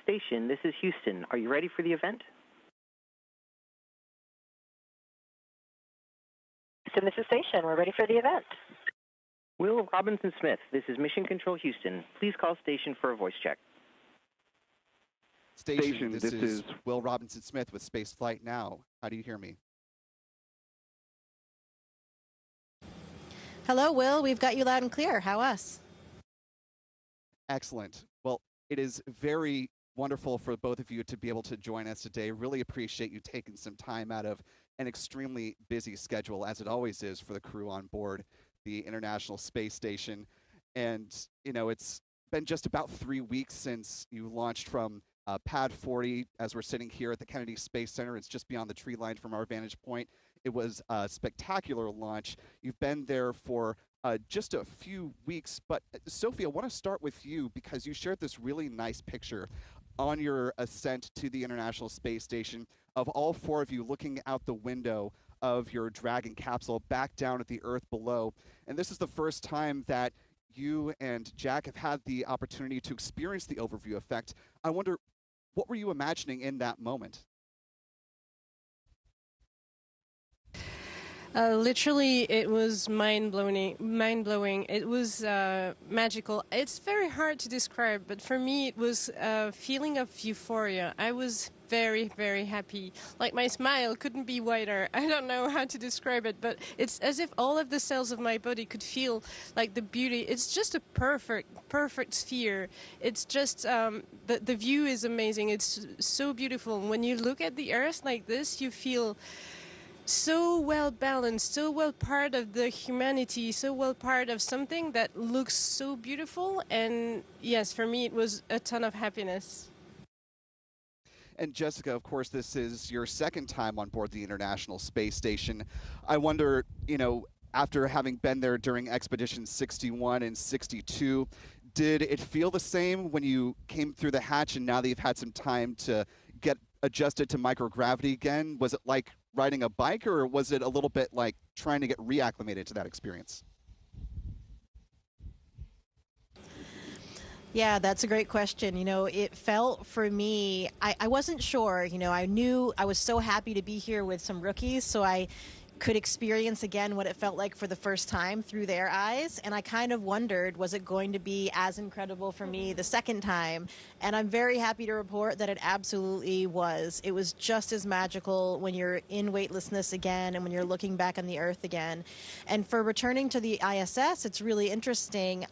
Station, this is Houston. Are you ready for the event? Houston, this is Station. We're ready for the event. Will Robinson Smith, this is Mission Control Houston. Please call station for a voice check. Station, this is Will Robinson Smith with Space Flight Now. How do you hear me? Hello, Will. We've got you loud and clear. How us? Excellent. Well, it is very wonderful for both of you to be able to join us today. Really appreciate you taking some time out of an extremely busy schedule, as it always is for the crew on board the International Space Station. And, you know, it's been just about 3 weeks since you launched from Pad 40 as we're sitting here at the Kennedy Space Center. It's just beyond the tree line from our vantage point. It was a spectacular launch. You've been there for just a few weeks, but Sophie, I want to start with you because you shared this really nice picture on your ascent to the International Space Station of all four of you looking out the window of your Dragon capsule back down at the Earth below. And this is the first time that you and Jack have had the opportunity to experience the overview effect. I wonder, what were you imagining in that moment? Literally, it was mind-blowing. It was magical. It's very hard to describe, but for me, it was a feeling of euphoria. I was very, very happy. Like, my smile couldn't be wider. I don't know how to describe it, but it's as if all of the cells of my body could feel like the beauty. It's just a perfect sphere. It's just, the view is amazing. It's so beautiful. When you look at the Earth like this, you feel so well balanced, so well part of the humanity, so well part of something that looks so beautiful. And yes, for me, it was a ton of happiness. And Jessica, of course, this is your second time on board the International Space Station. I wonder, you know, after having been there during Expedition 61 and 62, did it feel the same when you came through the hatch and now that you've had some time to get adjusted to microgravity again? Was it like riding a bike, or was it a little bit like trying to get reacclimated to that experience? Yeah, that's a great question. You know, it felt for me, I wasn't sure. You know, I knew I was so happy to be here with some rookies, so I could experience again what it felt like for the first time through their eyes. And I kind of wondered, was it going to be as incredible for me the second time? And I'm very happy to report that it absolutely was. It was just as magical when you're in weightlessness again and when you're looking back on the Earth again. And for returning to the ISS, it's really interesting.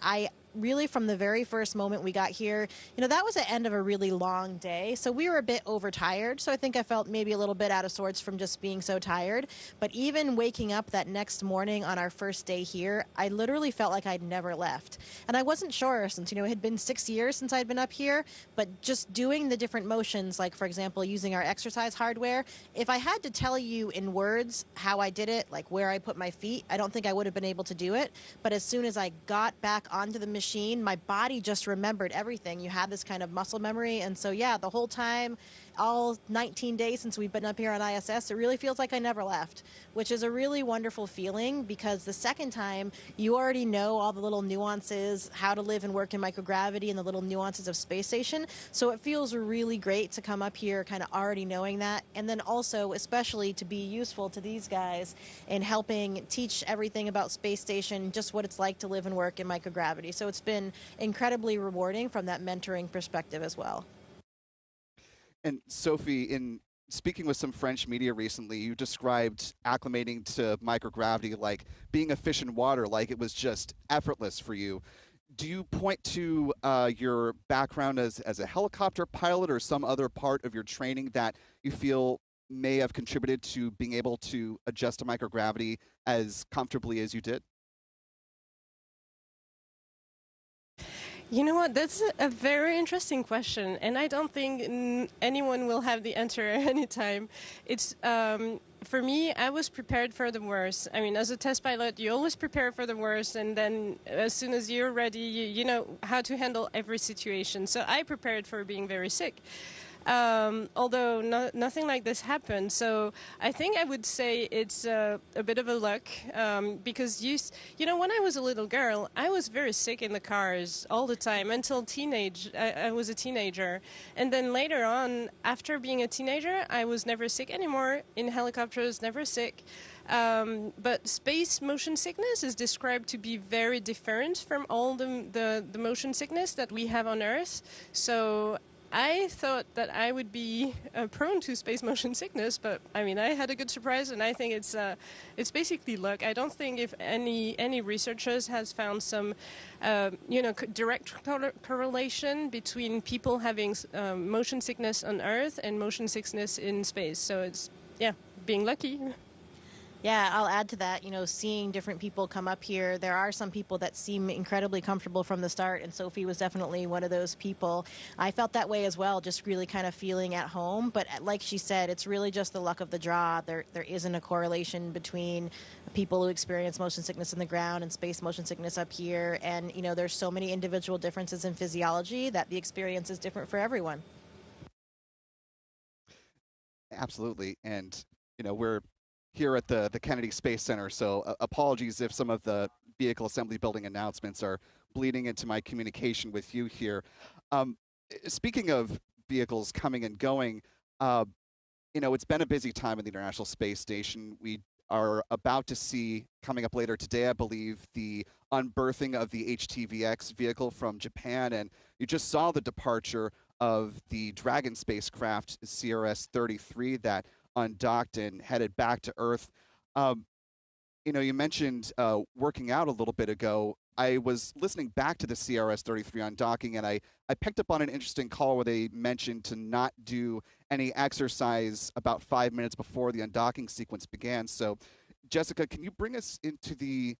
Really, from the very first moment we got here, you know, that was the end of a really long day. So we were a bit overtired. So I think I felt maybe a little bit out of sorts from just being so tired. But even waking up that next morning on our first day here, I literally felt like I'd never left. And I wasn't sure since, you know, it had been 6 years since I'd been up here. But just doing the different motions, like, for example, using our exercise hardware, if I had to tell you in words how I did it, like where I put my feet, I don't think I would have been able to do it. But as soon as I got back onto the machine, my body just remembered everything. You had this kind of muscle memory. And so, yeah, the whole time, all 19 days since we've been up here on ISS, it really feels like I never left, which is a really wonderful feeling because the second time, you already know all the little nuances, how to live and work in microgravity and the little nuances of space station. So it feels really great to come up here kind of already knowing that. And then also, especially to be useful to these guys in helping teach everything about space station, just what it's like to live and work in microgravity. So it's been incredibly rewarding from that mentoring perspective as well. And Sophie, in speaking with some French media recently, you described acclimating to microgravity like being a fish in water, like it was just effortless for you. Do you point to your background as a helicopter pilot or some other part of your training that you feel may have contributed to being able to adjust to microgravity as comfortably as you did? You know what? That's a very interesting question, and I don't think anyone will have the answer at any time. It's for me, I was prepared for the worst. I mean, as a test pilot, you always prepare for the worst, and then as soon as you're ready, you know how to handle every situation. So I prepared for being very sick. although nothing like this happened. So I think I would say it's a bit of a luck, because you know, when I was a little girl, I was very sick in the cars all the time until I was a teenager. And then later on, after being a teenager, I was never sick anymore. In helicopters, never sick. But space motion sickness is described to be very different from all the motion sickness that we have on Earth. So I thought that I would be prone to space motion sickness, but I mean, I had a good surprise, and I think it's basically luck. I don't think if any researchers has found some, direct correlation between people having motion sickness on Earth and motion sickness in space. So it's, being lucky. Yeah, I'll add to that, seeing different people come up here. There are some people that seem incredibly comfortable from the start, and Sophie was definitely one of those people. I felt that way as well, just really kind of feeling at home. But like she said, it's really just the luck of the draw. There isn't a correlation between people who experience motion sickness in the ground and space motion sickness up here. And, there's so many individual differences in physiology that the experience is different for everyone. Absolutely. And, we're here at the Kennedy Space Center, so apologies if some of the vehicle assembly building announcements are bleeding into my communication with you here. Speaking of vehicles coming and going, it's been a busy time at the International Space Station. We are about to see, coming up later today, I believe, the unberthing of the HTVX vehicle from Japan, and you just saw the departure of the Dragon spacecraft CRS-33 that undocked and headed back to Earth. You mentioned working out a little bit ago. I was listening back to the CRS-33 undocking, and I picked up on an interesting call where they mentioned to not do any exercise about 5 minutes before the undocking sequence began. So, Jessica, can you bring us into the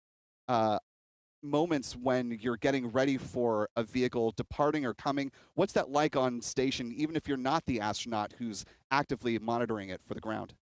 moments when you're getting ready for a vehicle departing or coming? What's that like on station, even if you're not the astronaut who's actively monitoring it for the ground?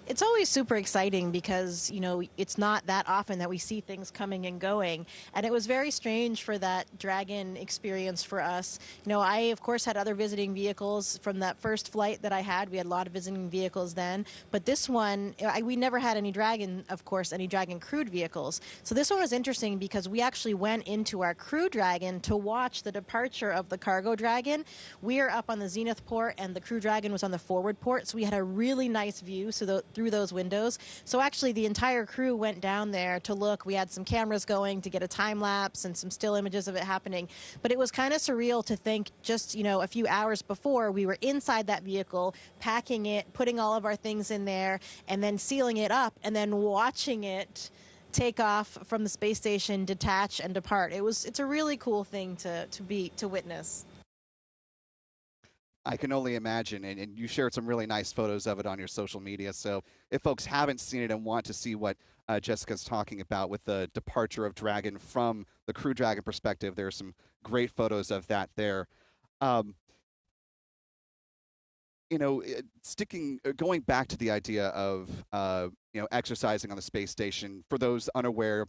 It's always super exciting because, it's not that often that we see things coming and going. And it was very strange for that Dragon experience for us. I, of course, had other visiting vehicles from that first flight that I had. We had a lot of visiting vehicles then. But this one, we never had any Dragon, of course, any Dragon crewed vehicles. So this one was interesting because we actually went into our Crew Dragon to watch the departure of the Cargo Dragon. We are up on the Zenith port, and the Crew Dragon was on the forward port. So we had a really nice view through those windows. So actually the entire crew went down there to look. We had some cameras going to get a time lapse and some still images of it happening. But it was kind of surreal to think just, a few hours before we were inside that vehicle, packing it, putting all of our things in there, and then sealing it up, and then watching it take off from the space station, detach and depart. It's a really cool thing to witness. I can only imagine, and you shared some really nice photos of it on your social media. So if folks haven't seen it and want to see what Jessica's talking about with the departure of Dragon from the Crew Dragon perspective, there are some great photos of that there. Going back to the idea of exercising on the space station. For those unaware,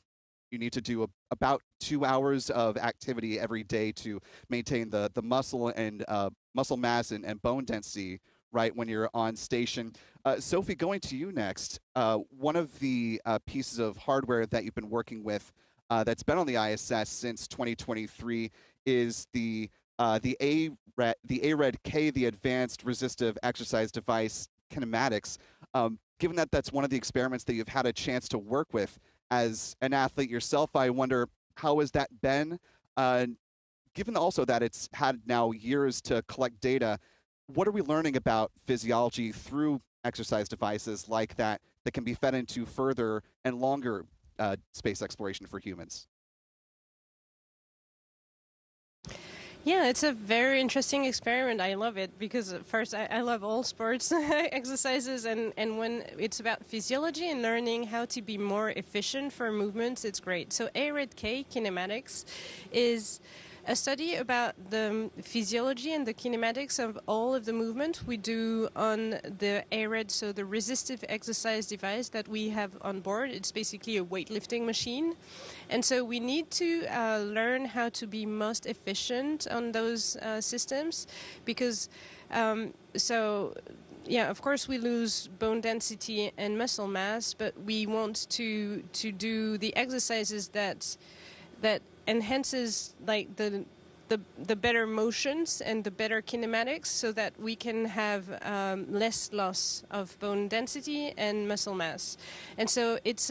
you need to do about 2 hours of activity every day to maintain the muscle and muscle mass and bone density, right, when you're on station. Sophie, going to you next. One of the pieces of hardware that you've been working with that's been on the ISS since 2023 is the ARED-K, the Advanced Resistive Exercise Device Kinematics. Given that that's one of the experiments that you've had a chance to work with as an athlete yourself, I wonder, how has that been? Given also that it's had now years to collect data, what are we learning about physiology through exercise devices like that that can be fed into further and longer space exploration for humans? Yeah, it's a very interesting experiment. I love it because first I love all sports exercises, and when it's about physiology and learning how to be more efficient for movements, it's great. So ARED-K kinematics is a study about the physiology and the kinematics of all of the movement we do on the ARED, so the resistive exercise device that we have on board. It's basically a weightlifting machine. And so we need to learn how to be most efficient on those systems because, yeah, of course we lose bone density and muscle mass, but we want to do the exercises that enhances like the better motions and the better kinematics so that we can have less loss of bone density and muscle mass. And so it's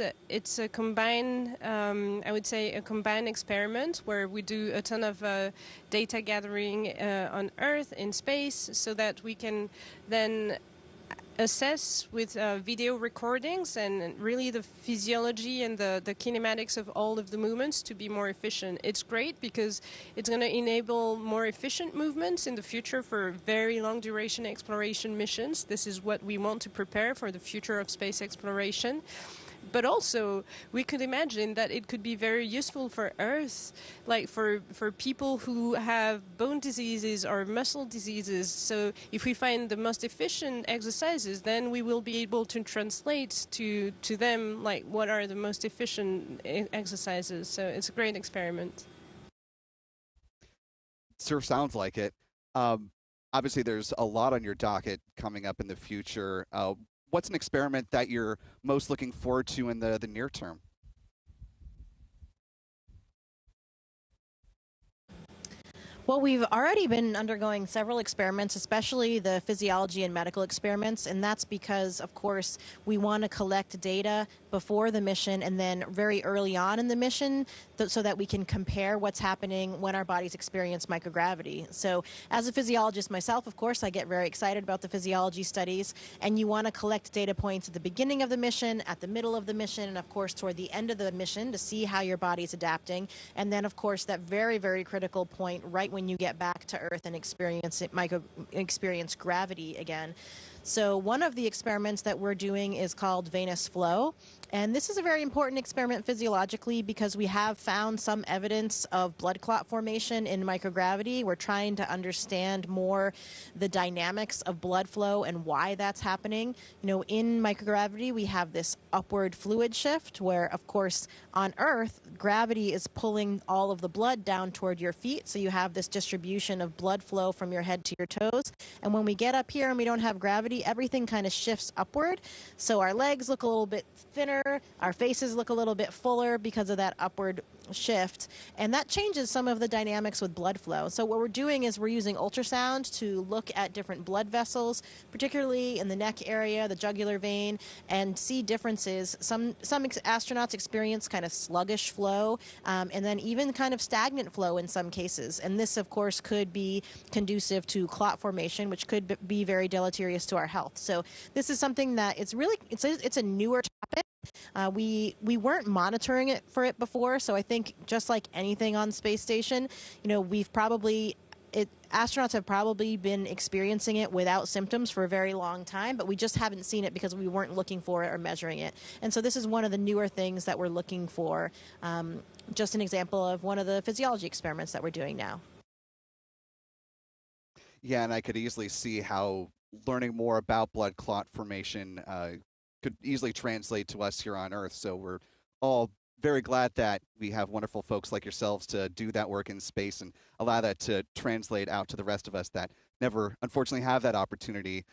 a combined, I would say, a combined experiment where we do a ton of data gathering on Earth, in space, so that we can then assess with video recordings and really the physiology and the kinematics of all of the movements to be more efficient. It's great because it's going to enable more efficient movements in the future for very long duration exploration missions. This is what we want to prepare for the future of space exploration. But also, we could imagine that it could be very useful for Earth, like for people who have bone diseases or muscle diseases. So if we find the most efficient exercises, then we will be able to translate to them, like, what are the most efficient exercises. So it's a great experiment. Sure sounds like it. Obviously, there's a lot on your docket coming up in the future. What's an experiment that you're most looking forward to in the near term? Well, we've already been undergoing several experiments, especially the physiology and medical experiments, and that's because, of course, we want to collect data before the mission and then very early on in the mission so that we can compare what's happening when our bodies experience microgravity. So as a physiologist myself, of course, I get very excited about the physiology studies, and you want to collect data points at the beginning of the mission, at the middle of the mission, and, of course, toward the end of the mission to see how your body's adapting. And then, of course, that very, very critical point right when you get back to Earth and experience gravity again. So one of the experiments that we're doing is called venous flow. And this is a very important experiment physiologically because we have found some evidence of blood clot formation in microgravity. We're trying to understand more the dynamics of blood flow and why that's happening. You know, in microgravity, we have this upward fluid shift where, of course, on Earth, gravity is pulling all of the blood down toward your feet. So you have this distribution of blood flow from your head to your toes. And when we get up here and we don't have gravity, everything kind of shifts upward. So our legs look a little bit thinner, our faces look a little bit fuller because of that upward shift, and that changes some of the dynamics with blood flow. So what we're doing is we're using ultrasound to look at different blood vessels, particularly in the neck area, the jugular vein, and see differences. Some astronauts experience kind of sluggish flow, and then even kind of stagnant flow in some cases. And this, of course, could be conducive to clot formation, which could be very deleterious to our health. So this is something that it's a newer topic. We weren't monitoring it for it before, so I think just like anything on space station, you know, astronauts have probably been experiencing it without symptoms for a very long time, but we just haven't seen it because we weren't looking for it or measuring it. And so this is one of the newer things that we're looking for, just an example of one of the physiology experiments that we're doing now. Yeah, and I could easily see how learning more about blood clot formation could easily translate to us here on Earth. So we're all very glad that we have wonderful folks like yourselves to do that work in space and allow that to translate out to the rest of us that never, unfortunately, have that opportunity.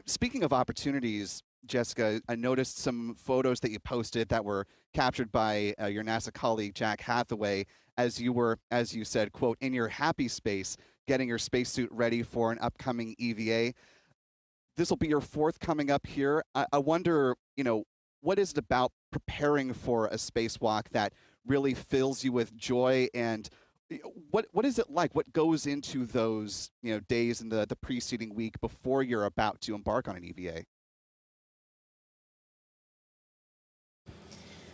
Speaking of opportunities, Jessica, I noticed some photos that you posted that were captured by your NASA colleague, Jack Hathaway, as you were, as you said, quote, in your happy space, getting your spacesuit ready for an upcoming EVA. This will be your fourth coming up here. I wonder, you know, what is it about preparing for a spacewalk that really fills you with joy, and what is it like? What goes into those, you know, days in the preceding week before you're about to embark on an EVA?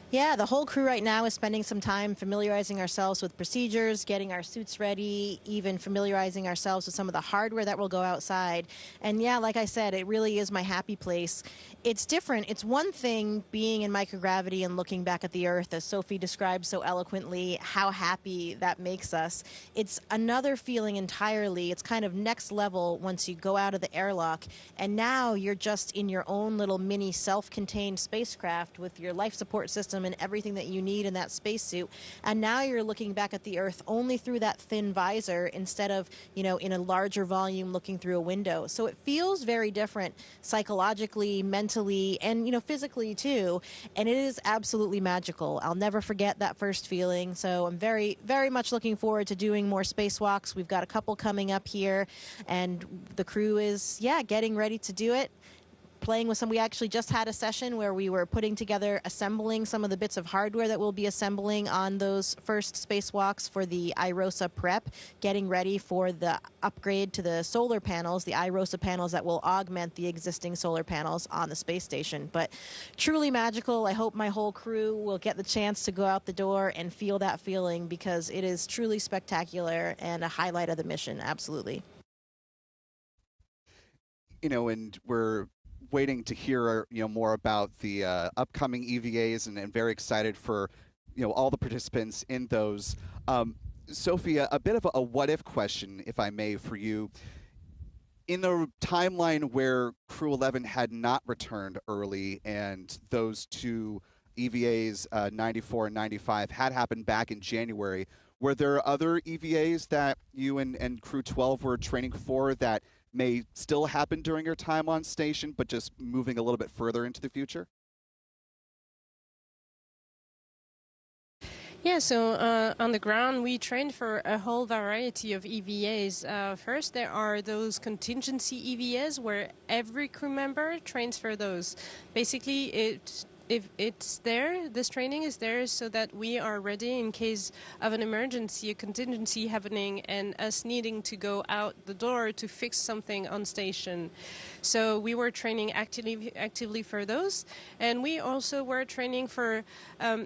Yeah, the whole crew right now is spending some time familiarizing ourselves with procedures, getting our suits ready, even familiarizing ourselves with some of the hardware that will go outside. And yeah, like I said, it really is my happy place. It's different. It's one thing being in microgravity and looking back at the Earth, as Sophie described so eloquently, how happy that makes us. It's another feeling entirely. It's kind of next level once you go out of the airlock, and now you're just in your own little mini self-contained spacecraft with your life support system and everything that you need in that spacesuit. And now you're looking back at the Earth only through that thin visor instead of, in a larger volume looking through a window. So it feels very different psychologically, mentally, and, physically too. And it is absolutely magical. I'll never forget that first feeling. So I'm very, very much looking forward to doing more spacewalks. We've got a couple coming up here, and the crew is, getting ready to do it. Playing with some. We actually just had a session where we were putting together, assembling some of the bits of hardware that we'll be assembling on those first spacewalks for the IROSA prep, getting ready for the upgrade to the solar panels, the IROSA panels that will augment the existing solar panels on the space station. But truly magical. I hope my whole crew will get the chance to go out the door and feel that feeling, because it is truly spectacular and a highlight of the mission. Absolutely. And we're waiting to hear more about the upcoming EVAs, and very excited for all the participants in those. Sophia, a bit of a what if question, if I may, for you. In the timeline where Crew 11 had not returned early, and those two EVAs, 94 and 95, had happened back in January, were there other EVAs that you and Crew 12 were training for that may still happen during your time on station, but just moving a little bit further into the future? Yeah, so on the ground, we trained for a whole variety of EVAs. First, there are those contingency EVAs where every crew member trains for those. Basically, if it's there, this training is there so that we are ready in case of an emergency, a contingency happening, and us needing to go out the door to fix something on station. So we were training actively for those, and we also were training for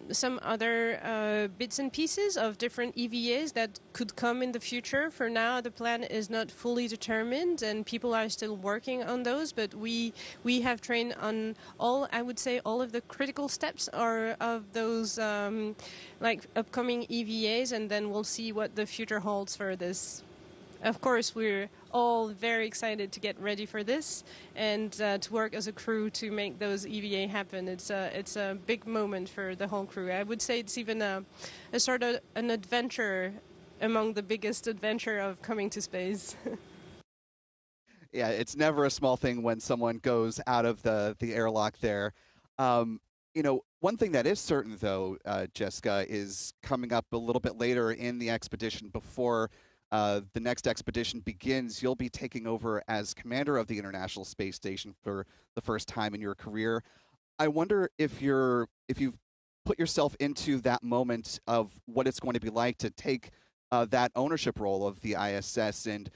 some other bits and pieces of different EVAs that could come in the future. For now, the plan is not fully determined, and people are still working on those, but we have trained on all of the critical steps are of those upcoming EVAs, and then we'll see what the future holds for this. Of course, we're all very excited to get ready for this and to work as a crew to make those EVA happen. It's a big moment for the whole crew. I would say it's even a sort of an adventure among the biggest adventure of coming to space. Yeah, it's never a small thing when someone goes out of the airlock there. One thing that is certain, though, Jessica, is coming up a little bit later in the expedition, before the next expedition begins, you'll be taking over as commander of the International Space Station for the first time in your career. I wonder if you've put yourself into that moment of what it's going to be like to take that ownership role of the ISS, and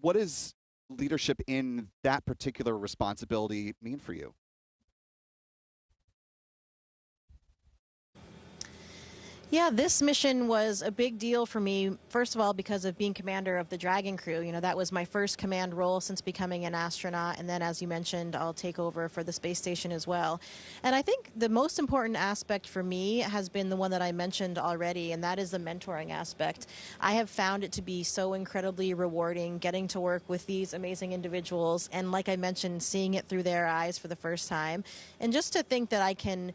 what does leadership in that particular responsibility mean for you? Yeah, this mission was a big deal for me, first of all, because of being commander of the Dragon crew. That was my first command role since becoming an astronaut. And then, as you mentioned, I'll take over for the space station as well. And I think the most important aspect for me has been the one that I mentioned already, and that is the mentoring aspect. I have found it to be so incredibly rewarding getting to work with these amazing individuals. And like I mentioned, seeing it through their eyes for the first time. And just to think that I can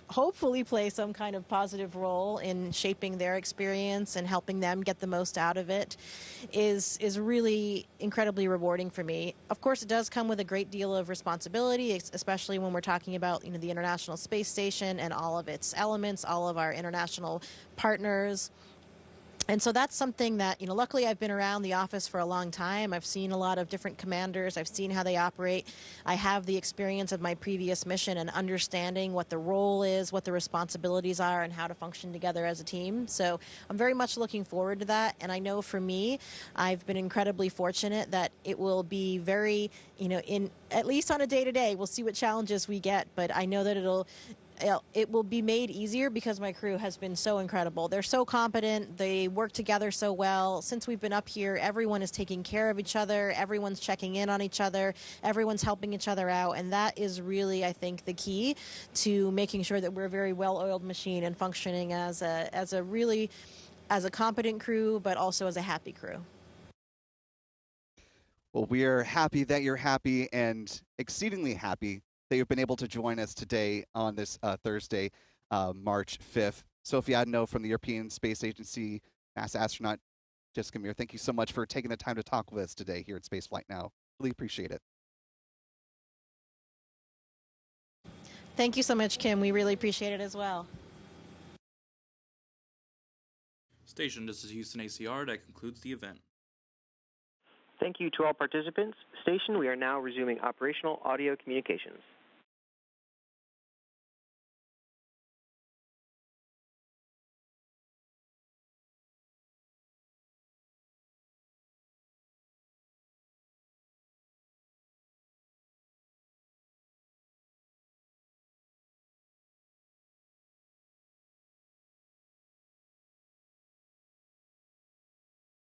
hopefully play some kind of positive role in shaping their experience and helping them get the most out of it is really incredibly rewarding for me. Of course, it does come with a great deal of responsibility, especially when we're talking about the International Space Station and all of its elements, all of our international partners. And so that's something that, luckily I've been around the office for a long time. I've seen a lot of different commanders. I've seen how they operate. I have the experience of my previous mission and understanding what the role is, what the responsibilities are, and how to function together as a team. So I'm very much looking forward to that. And I know for me, I've been incredibly fortunate that it will be very, at least on a day-to-day, we'll see what challenges we get. But I know that it will be made easier because my crew has been so incredible. They're so competent. They work together so well. Since we've been up here, everyone is taking care of each other. Everyone's checking in on each other. Everyone's helping each other out. And that is really, I think, the key to making sure that we're a very well-oiled machine and functioning as a competent crew, but also as a happy crew. Well, we are happy that you're happy and exceedingly happy that you've been able to join us today on this Thursday, March 5th. Sophie Adno from the European Space Agency, NASA astronaut Jessica Meir, thank you so much for taking the time to talk with us today here at Spaceflight Now. Really appreciate it. Thank you so much, Kim. We really appreciate it as well. Station, this is Houston ACR. That concludes the event. Thank you to all participants. Station, we are now resuming operational audio communications.